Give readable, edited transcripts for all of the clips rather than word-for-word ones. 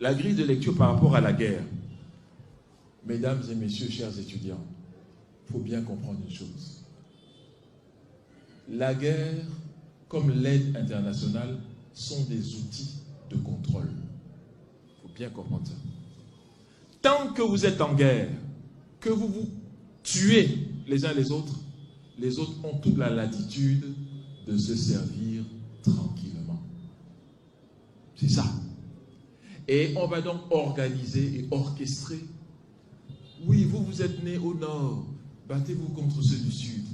La grille de lecture par rapport à la guerre. Mesdames et messieurs, chers étudiants, il faut bien comprendre une chose. La guerre, comme l'aide internationale, sont des outils de contrôle. Il faut bien comprendre ça. Tant que vous êtes en guerre, que vous vous tuez les uns les autres ont toute la latitude de se servir tranquillement. C'est ça. Et on va donc organiser et orchestrer. Oui, vous êtes nés au nord, battez-vous contre ceux du sud.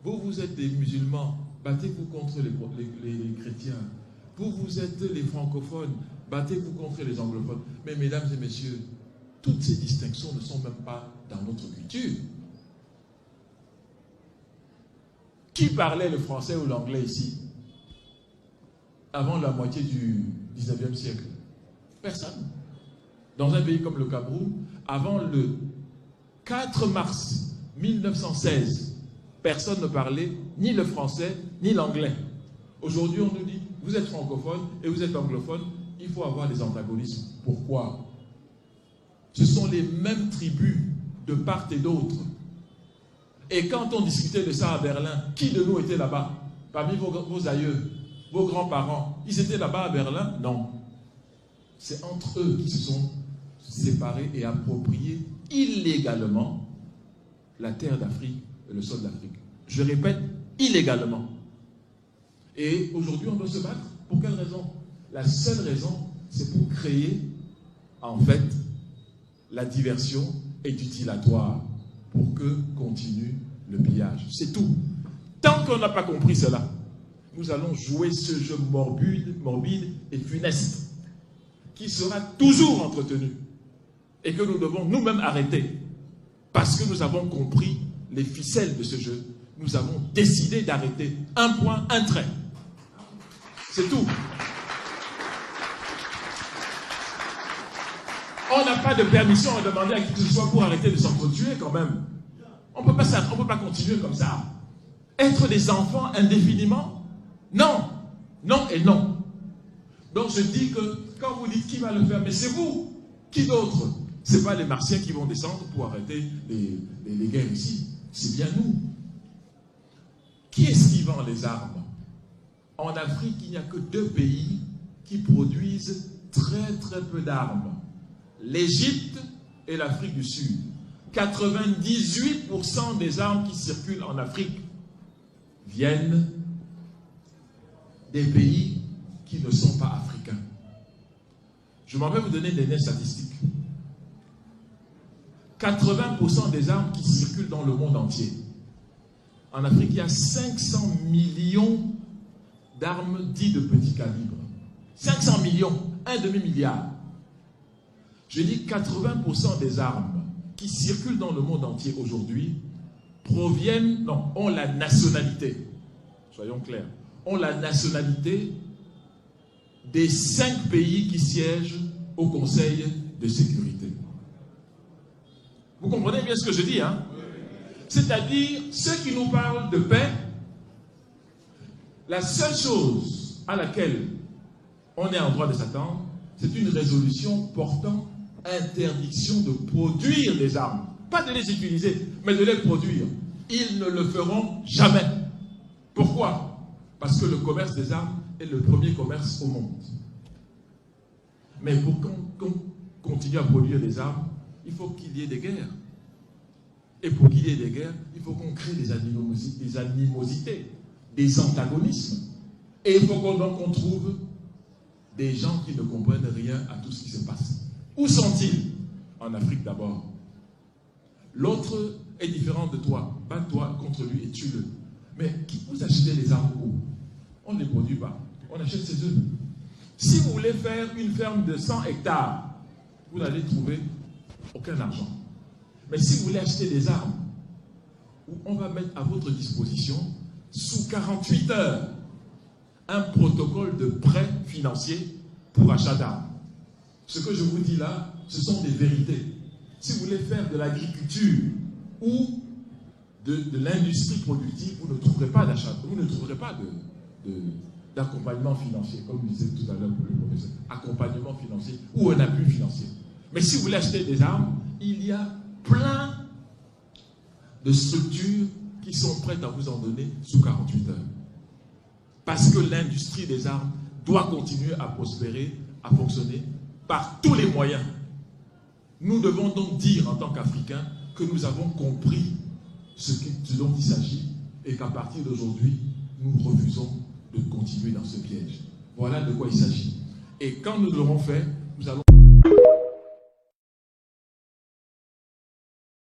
Vous êtes des musulmans, battez-vous contre les chrétiens. Vous êtes les francophones, battez-vous contre les anglophones. Mais mesdames et messieurs, toutes ces distinctions ne sont même pas dans notre culture. Qui parlait le français ou l'anglais ici avant la moitié du 19e siècle? Personne. Dans un pays comme le Cameroun, avant le 4 mars 1916, personne ne parlait ni le français ni l'anglais. Aujourd'hui, on nous dit, vous êtes francophone et vous êtes anglophone, il faut avoir des antagonismes. Pourquoi? Ce sont les mêmes tribus de part et d'autre. Et quand on discutait de ça à Berlin, qui de nous était là-bas? Parmi vos aïeux, vos grands-parents, ils étaient là-bas à Berlin? Non. C'est entre eux qui se sont séparés et appropriés illégalement la terre d'Afrique et le sol d'Afrique. Je répète, illégalement. Et aujourd'hui, on doit se battre. Pour quelle raison? La seule raison, c'est pour créer, en fait, la diversion et l'utilatoire pour que continue le pillage. C'est tout. Tant qu'on n'a pas compris cela, nous allons jouer ce jeu morbide et funeste qui sera toujours entretenu et que nous devons nous-mêmes arrêter parce que nous avons compris les ficelles de ce jeu. Nous avons décidé d'arrêter. Un point, un trait. C'est tout. On n'a pas de permission à demander à qui que ce soit pour arrêter de s'entretuer quand même. On ne peut pas continuer comme ça. Être des enfants indéfiniment? Non. Non et non. Donc je dis que quand vous dites qui va le faire, mais c'est vous. Qui d'autre? Ce n'est pas les Martiens qui vont descendre pour arrêter les guerres ici. C'est bien nous. Qui est-ce qui vend les armes? En Afrique, il n'y a que 2 pays qui produisent très très peu d'armes. L'Égypte et l'Afrique du Sud. 98% des armes qui circulent en Afrique viennent des pays qui ne sont pas africains. Je m'en vais vous donner des statistiques. 80% des armes qui circulent dans le monde entier. En Afrique, il y a 500 millions d'armes dites de petit calibre. 500 millions, un demi-milliard. Je dis 80% des armes qui circulent dans le monde entier aujourd'hui ont la nationalité, soyons clairs, ont la nationalité des 5 pays qui siègent au Conseil de sécurité. Vous comprenez bien ce que je dis, hein? C'est-à-dire, ceux qui nous parlent de paix, la seule chose à laquelle on est en droit de s'attendre, c'est une résolution portant interdiction de produire des armes. Pas de les utiliser, mais de les produire. Ils ne le feront jamais. Pourquoi? Parce que le commerce des armes est le premier commerce au monde. Mais pour qu'on continue à produire des armes, il faut qu'il y ait des guerres. Et pour qu'il y ait des guerres, il faut qu'on crée des animosités, des antagonismes. Et il faut qu'on trouve des gens qui ne comprennent rien à tout ce qui se passe. Où sont-ils? En Afrique d'abord. L'autre est différent de toi. Bats-toi contre lui et tue-le. Mais vous achetez les armes où? On ne les produit pas. On achète ses œufs. Si vous voulez faire une ferme de 100 hectares, vous n'allez trouver aucun argent. Mais si vous voulez acheter des armes, on va mettre à votre disposition, sous 48 heures, un protocole de prêt financier pour achat d'armes. Ce que je vous dis là, ce sont des vérités. Si vous voulez faire de l'agriculture ou de l'industrie productive, vous ne trouverez pas d'achat, vous ne trouverez pas d'accompagnement financier, comme je disais tout à l'heure pour le professeur, accompagnement financier ou un appui financier. Mais si vous voulez acheter des armes, il y a plein de structures qui sont prêtes à vous en donner sous 48 heures. Parce que l'industrie des armes doit continuer à prospérer, à fonctionner par tous les moyens. Nous devons donc dire en tant qu'Africains que nous avons compris ce dont il s'agit et qu'à partir d'aujourd'hui, nous refusons de continuer dans ce piège. Voilà de quoi il s'agit. Et quand nous l'aurons fait,